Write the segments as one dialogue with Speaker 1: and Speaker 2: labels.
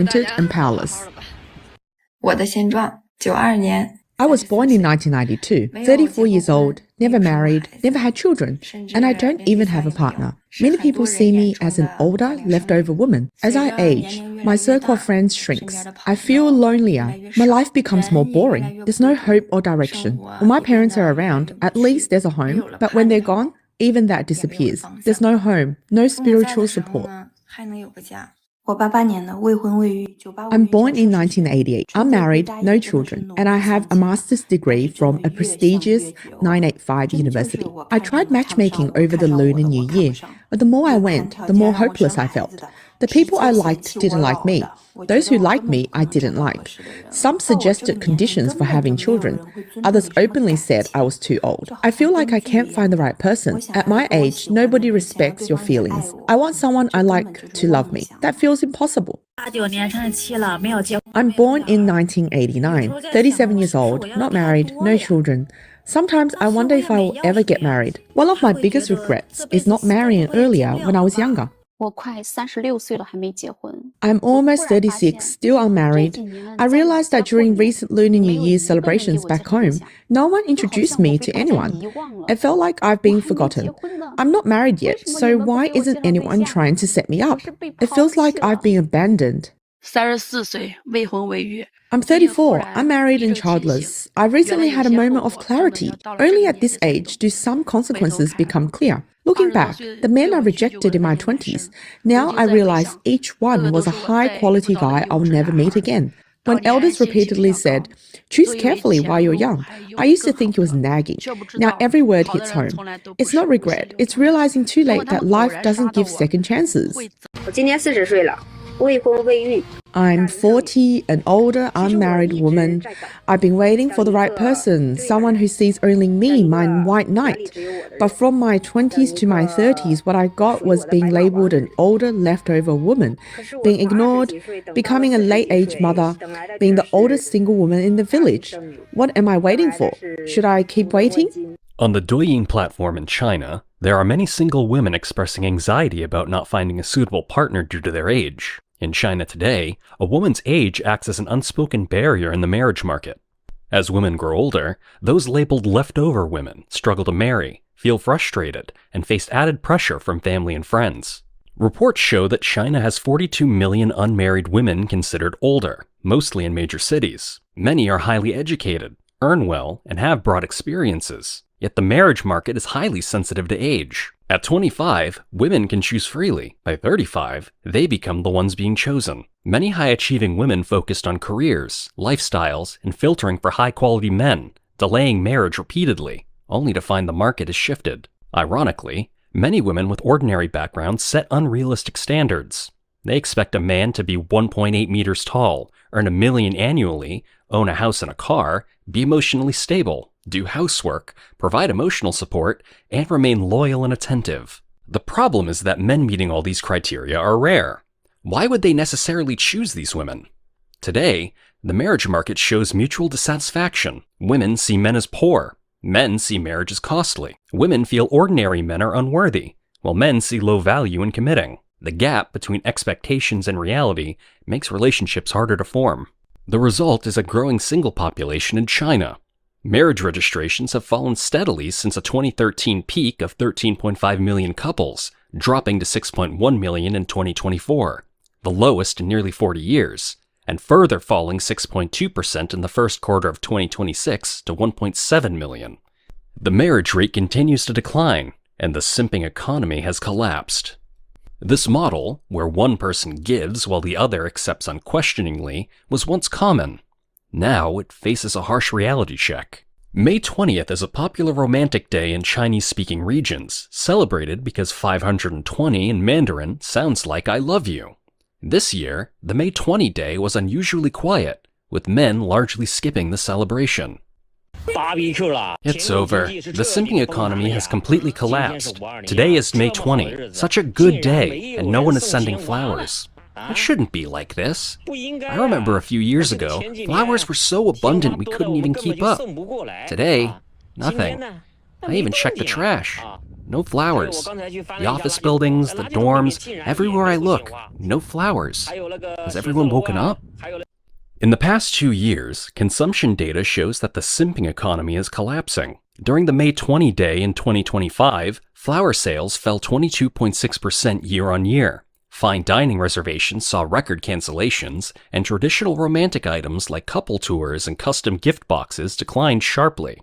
Speaker 1: and powerless.
Speaker 2: 我的现状92年
Speaker 1: I was born in 1992, 34 years old, never married, never had children, and I don't even have a partner. Many people see me as an older, leftover woman. As I age, my circle of friends shrinks. I feel lonelier. My life becomes more boring. There's no hope or direction. When my parents are around, at least there's a home, but when they're gone, even that disappears. There's no home, no spiritual support. I'm born in 1988. I'm married, no children, and I have a master's degree from a prestigious 985 university. I tried matchmaking over the Lunar New Year, but the more I went, the more hopeless I felt. The people I liked didn't like me. Those who liked me, I didn't like. Some suggested conditions for having children. Others openly said I was too old. I feel like I can't find the right person. At my age, nobody respects your feelings. I want someone I like to love me. That feels impossible. I'm born in 1989, 37 years old, not married, no children. Sometimes I wonder if I will ever get married. One of my biggest regrets is not marrying earlier when I was younger. I'm almost 36, still unmarried. I realized that during recent Lunar New Year's celebrations back home, no one introduced me to anyone. It felt like I've been forgotten. I'm not married yet, so why isn't anyone trying to set me up? It feels like I've been abandoned. I'm 34, unmarried and childless. I recently had a moment of clarity. Only at this age do some consequences become clear. Looking back, the men I rejected in my 20s, now I realize each one was a high-quality guy I'll never meet again. When elders repeatedly said, "Choose carefully while you're young," I used to think it was nagging. Now every word hits home. It's not regret, it's realizing too late that life doesn't give second chances. I'm 40, an older, unmarried woman. I've been waiting for the right person, someone who sees only me, my white knight. But from my 20s to my 30s, what I got was being labelled an older, leftover woman, being ignored, becoming a late-age mother, being the oldest single woman in the village. What am I waiting for? Should I keep waiting?
Speaker 3: On the Douyin platform in China, there are many single women expressing anxiety about not finding a suitable partner due to their age. In China today, a woman's age acts as an unspoken barrier in the marriage market. As women grow older, those labeled leftover women struggle to marry, feel frustrated, and face added pressure from family and friends. Reports show that China has 42 million unmarried women considered older, mostly in major cities. Many are highly educated, earn well, and have broad experiences. Yet the marriage market is highly sensitive to age. At 25, women can choose freely. By 35, they become the ones being chosen. Many high-achieving women focused on careers, lifestyles, and filtering for high-quality men, delaying marriage repeatedly, only to find the market has shifted. Ironically, many women with ordinary backgrounds set unrealistic standards. They expect a man to be 1.8 meters tall, earn $1 million annually, own a house and a car, be emotionally stable, do housework, provide emotional support, and remain loyal and attentive. The problem is that men meeting all these criteria are rare. Why would they necessarily choose these women? Today, the marriage market shows mutual dissatisfaction. Women see men as poor. Men see marriage as costly. Women feel ordinary men are unworthy, while men see low value in committing. The gap between expectations and reality makes relationships harder to form. The result is a growing single population in China. Marriage registrations have fallen steadily since a 2013 peak of 13.5 million couples, dropping to 6.1 million in 2024, the lowest in nearly 40 years, and further falling 6.2% in the first quarter of 2026 to 1.7 million. The marriage rate continues to decline, and the simping economy has collapsed. This model, where one person gives while the other accepts unquestioningly, was once common. Now it faces a harsh reality check. May 20th is a popular romantic day in Chinese-speaking regions, celebrated because 520 in Mandarin sounds like "I love you." This year, the May 20 day was unusually quiet, with men largely skipping the celebration. It's over. The simping economy has completely collapsed. Today is May 20, such a good day, and no one is sending flowers. It shouldn't be like this. I remember a few years ago, flowers were so abundant we couldn't even keep up. Today, nothing. I even checked the trash. no flowers. The office buildings, the dorms, everywhere I look, no flowers. Has everyone woken up? In the past 2 years, consumption data shows that the simping economy is collapsing. During the May 20 day in 2025, flower sales fell 22.6% year-on-year. Fine dining reservations saw record cancellations, and traditional romantic items like couple tours and custom gift boxes declined sharply.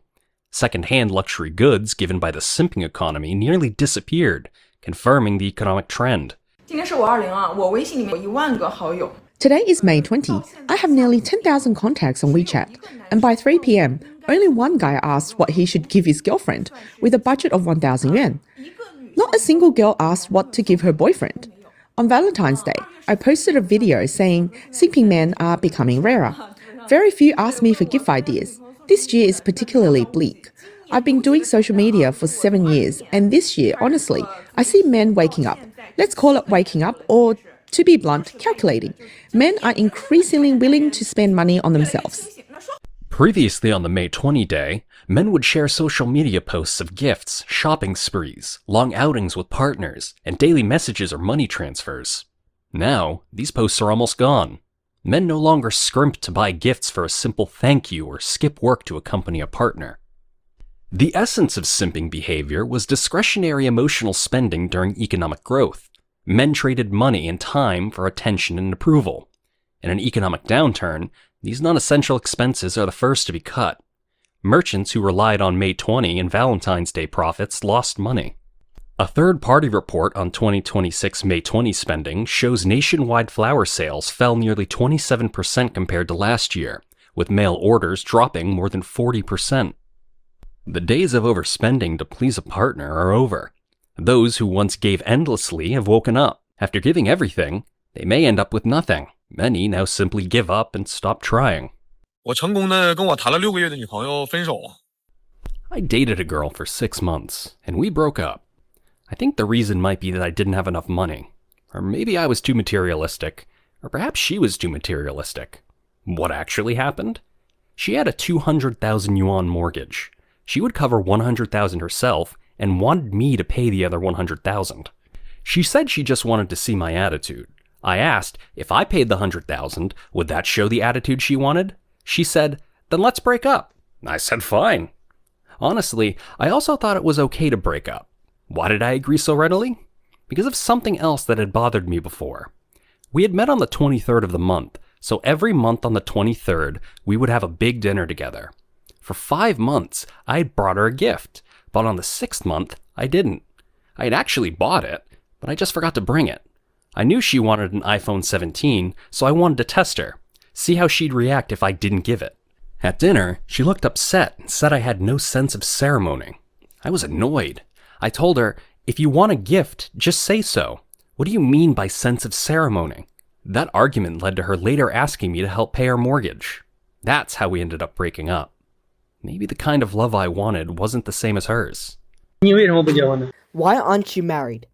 Speaker 3: Second-hand luxury goods given by the simping economy nearly disappeared, confirming the economic trend.
Speaker 4: 今天是我20啊，我微信里面有10000个好友。
Speaker 1: Today is May 20. I have nearly 10,000 contacts on WeChat, and by 3 p.m., only one guy asked what he should give his girlfriend, with a budget of 1,000 yuan. Not a single girl asked what to give her boyfriend. On Valentine's Day, I posted a video saying simping men are becoming rarer. Very few asked me for gift ideas. This year is particularly bleak. I've been doing social media for 7 years, and this year, honestly, I see men waking up. Let's call it waking up, or to be blunt, calculating. Men are increasingly willing to spend money on themselves.
Speaker 3: Previously on the May 20 day, men would share social media posts of gifts, shopping sprees, long outings with partners, and daily messages or money transfers. Now, these posts are almost gone. Men no longer scrimp to buy gifts for a simple thank you or skip work to accompany a partner. The essence of simping behavior was discretionary emotional spending during economic growth. Men traded money and time for attention and approval. In an economic downturn, these non-essential expenses are the first to be cut. Merchants who relied on May 20 and Valentine's Day profits lost money. A third-party report on 2026 May 20 spending shows nationwide flower sales fell nearly 27% compared to last year, with mail orders dropping more than 40%. The days of overspending to please a partner are over. Those who once gave endlessly have woken up. After giving everything, they may end up with nothing. Many now simply give up and stop trying.
Speaker 5: 我成功地跟我谈了6个月的女朋友分手。
Speaker 3: I dated a girl for 6 months, and we broke up. I think the reason might be that I didn't have enough money. Or maybe I was too materialistic. Or perhaps she was too materialistic. What actually happened? She had a 200,000 yuan mortgage. She would cover 100,000 herself and wanted me to pay the other 100,000. She said she just wanted to see my attitude. I asked if I paid the 100,000, would that show the attitude she wanted? She said, then let's break up. I said fine. Honestly, I also thought it was okay to break up. Why did I agree so readily? Because of something else that had bothered me before. We had met on the 23rd of the month, so every month on the 23rd, we would have a big dinner together. For 5 months, I had brought her a gift, but on the 6th month, I didn't. I had actually bought it, but I just forgot to bring it. I knew she wanted an iPhone 17, so I wanted to test her, see how she'd react if I didn't give it. At dinner, she looked upset and said I had no sense of ceremony. I was annoyed. I told her, if you want a gift, just say so. What do you mean by sense of ceremony? That argument led to her later asking me to help pay her mortgage. That's how we ended up breaking up. Maybe the kind of love I wanted wasn't the same as hers.
Speaker 6: Why aren't you married?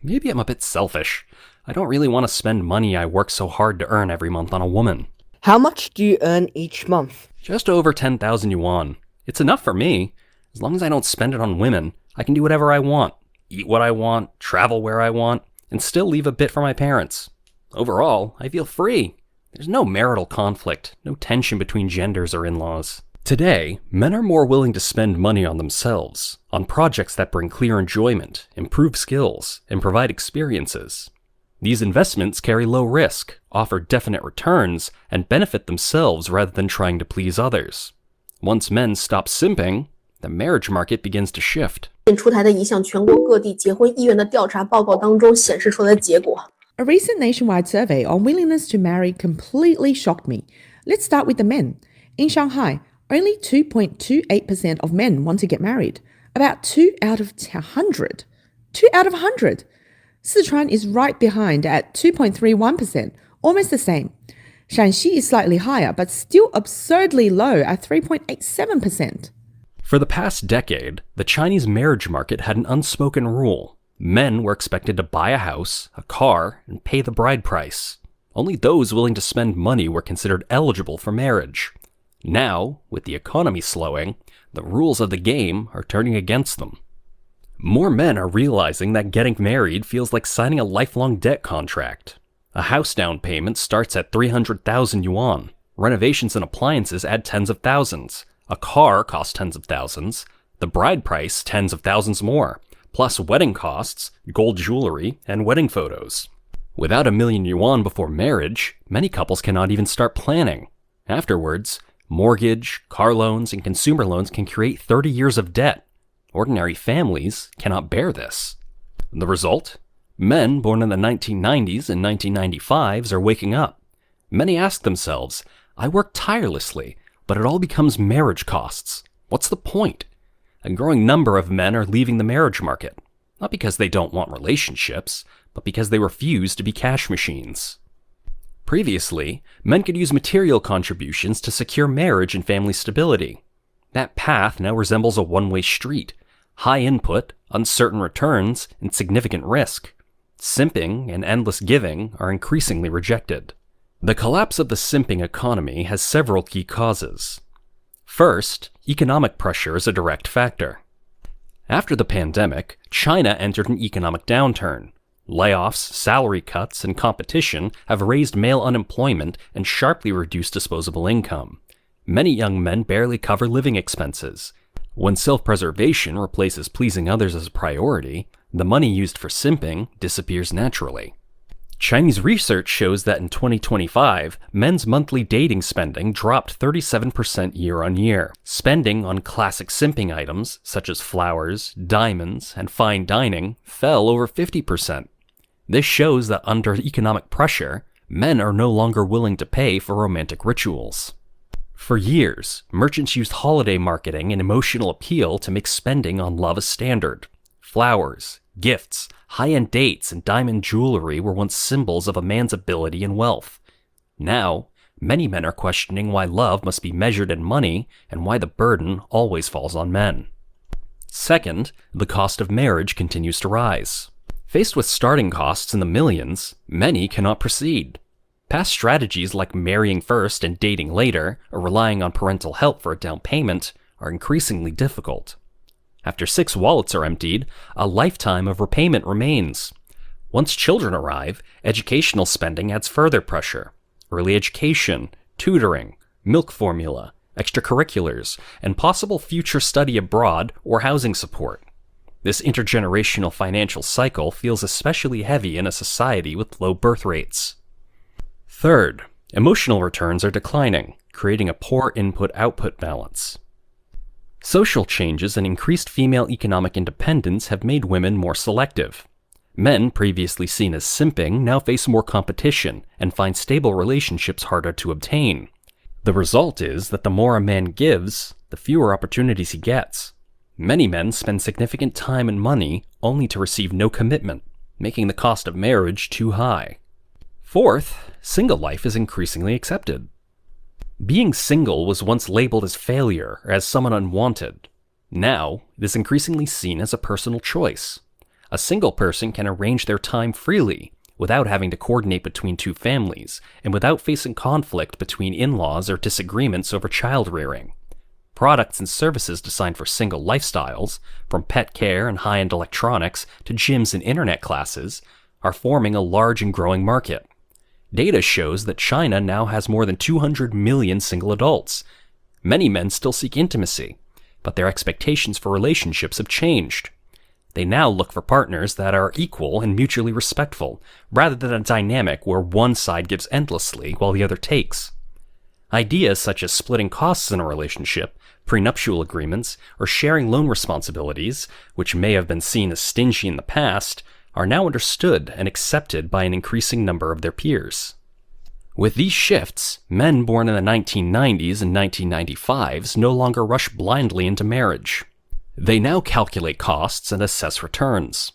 Speaker 3: Maybe I'm a bit selfish. I don't really want to spend money I work so hard to earn every month on a woman.
Speaker 6: How much do you earn each month?
Speaker 3: Just over 10,000 yuan. It's enough for me. As long as I don't spend it on women, I can do whatever I want, eat what I want, travel where I want, and still leave a bit for my parents. Overall, I feel free. There's no marital conflict, no tension between genders or in-laws. Today, men are more willing to spend money on themselves, on projects that bring clear enjoyment, improve skills, and provide experiences. These investments carry low risk, offer definite returns, and benefit themselves rather than trying to please others. Once men stop simping, the marriage market begins to shift.
Speaker 7: 出台的一项全国各地结婚意愿的调查报告当中显示出来的结果。
Speaker 1: A recent nationwide survey on willingness to marry completely shocked me. Let's start with the men. In Shanghai, only 2.28% of men want to get married. About 2 out of 100. 2 out of 100. Sichuan is right behind at 2.31%, almost the same. Shanxi is slightly higher, but still absurdly low at 3.87%.
Speaker 3: For the past decade, the Chinese marriage market had an unspoken rule. Men were expected to buy a house, a car, and pay the bride price. Only those willing to spend money were considered eligible for marriage. Now, with the economy slowing, the rules of the game are turning against them. More men are realizing that getting married feels like signing a lifelong debt contract. A house down payment starts at 300,000 yuan. Renovations and appliances add tens of thousands. A car costs tens of thousands. The bride price tens of thousands more. Plus wedding costs, gold jewelry, and wedding photos. Without $1,000,000 before marriage, many couples cannot even start planning. Afterwards, mortgage, car loans, and consumer loans can create 30 years of debt. Ordinary families cannot bear this. The result? Men born in the 1990s and 1995s are waking up. Many ask themselves, I work tirelessly, but it all becomes marriage costs. What's the point? A growing number of men are leaving the marriage market, not because they don't want relationships, but because they refuse to be cash machines. Previously, men could use material contributions to secure marriage and family stability. That path now resembles a one-way street. High input, uncertain returns, and significant risk. Simping and endless giving are increasingly rejected. The collapse of the simping economy has several key causes. First, economic pressure is a direct factor. After the pandemic, China entered an economic downturn. Layoffs, salary cuts, and competition have raised male unemployment and sharply reduced disposable income. Many young men barely cover living expenses. When self-preservation replaces pleasing others as a priority, the money used for simping disappears naturally. Chinese research shows that in 2025, men's monthly dating spending dropped 37% year-on-year. Spending on classic simping items, such as flowers, diamonds, and fine dining, fell over 50%. This shows that under economic pressure, men are no longer willing to pay for romantic rituals. For years, merchants used holiday marketing and emotional appeal to make spending on love a standard. Flowers, gifts, high-end dates, and diamond jewelry were once symbols of a man's ability and wealth. Now, many men are questioning why love must be measured in money and why the burden always falls on men. Second, the cost of marriage continues to rise. Faced with starting costs in the millions, many cannot proceed. Past strategies like marrying first and dating later, or relying on parental help for a down payment, are increasingly difficult. After 6 wallets are emptied, a lifetime of repayment remains. Once children arrive, educational spending adds further pressure. Early education, tutoring, milk formula, extracurriculars, and possible future study abroad or housing support. This intergenerational financial cycle feels especially heavy in a society with low birth rates. Third, emotional returns are declining, creating a poor input-output balance. Social changes and increased female economic independence have made women more selective. Men previously seen as simping now face more competition and find stable relationships harder to obtain. The result is that the more a man gives, the fewer opportunities he gets. Many men spend significant time and money only to receive no commitment, making the cost of marriage too high. Fourth, single life is increasingly accepted. Being single was once labeled as failure or as someone unwanted. Now, it is increasingly seen as a personal choice. A single person can arrange their time freely, without having to coordinate between 2 families, and without facing conflict between in-laws or disagreements over child rearing. Products and services designed for single lifestyles, from pet care and high-end electronics to gyms and internet classes, are forming a large and growing market. Data shows that China now has more than 200 million single adults. Many men still seek intimacy, but their expectations for relationships have changed. They now look for partners that are equal and mutually respectful, rather than a dynamic where one side gives endlessly while the other takes. Ideas such as splitting costs in a relationship, prenuptial agreements, or sharing loan responsibilities, which may have been seen as stingy in the past, are now understood and accepted by an increasing number of their peers. With these shifts, men born in the 1990s and 1995s no longer rush blindly into marriage. They now calculate costs and assess returns.